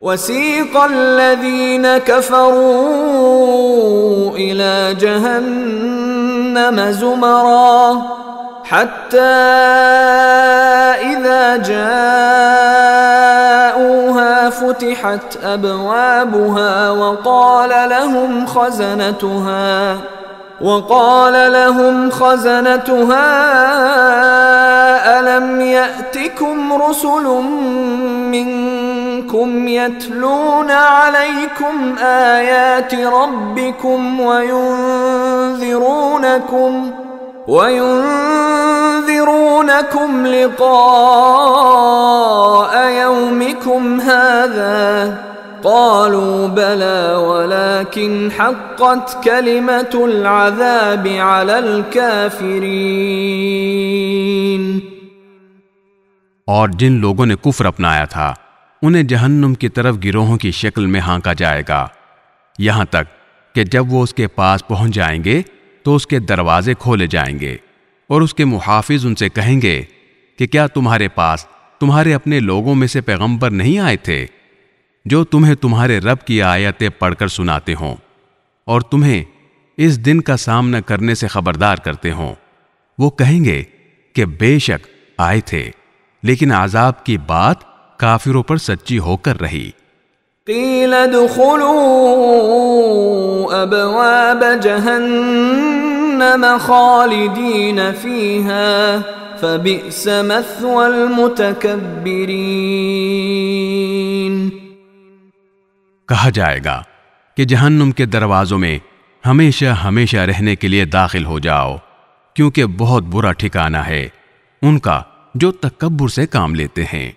वसीक़ अल्लज़ीन कफ़रू इला जहन्नम ज़ुमरा हत्ता इज़ा जाऊहा फुतिहत अबवाबुहा वक़ाल लहुम ख़ज़नतुहा अलम यअतिकुम रुसुलुम मिनकुम यतलून अलैकुम आयाति रब्बिकुम वयुन्ज़िरूनकुम लिक़ाअ यौमिकुम हाज़ा क़ालू बला वलाकिन हक़्क़त कलिमतुल अज़ाबि अलल काफ़िरीन। और जिन लोगों ने कुफ्र अपनाया था उन्हें जहन्नुम की तरफ गिरोहों की शक्ल में हाँका जाएगा, यहां तक कि जब वो उसके पास पहुंच जाएंगे तो उसके दरवाजे खोले जाएंगे और उसके मुहाफिज उनसे कहेंगे कि क्या तुम्हारे पास तुम्हारे अपने लोगों में से पैगंबर नहीं आए थे जो तुम्हें तुम्हारे रब की आयतें पढ़कर सुनाते हों और तुम्हें इस दिन का सामना करने से खबरदार करते हों। वो कहेंगे कि बेशक आए थे, लेकिन आजाब की बात काफिरों पर सच्ची होकर रही। क़ील दुख़ुलू अबवाब जहन्नम ख़ालिदीन फ़ीहा फ़बिअस मथवल मुतकब्बिरीन। कहा जाएगा कि जहन्नुम के दरवाजों में हमेशा हमेशा रहने के लिए दाखिल हो जाओ, क्योंकि बहुत बुरा ठिकाना है उनका जो तकब्बुर से काम लेते हैं।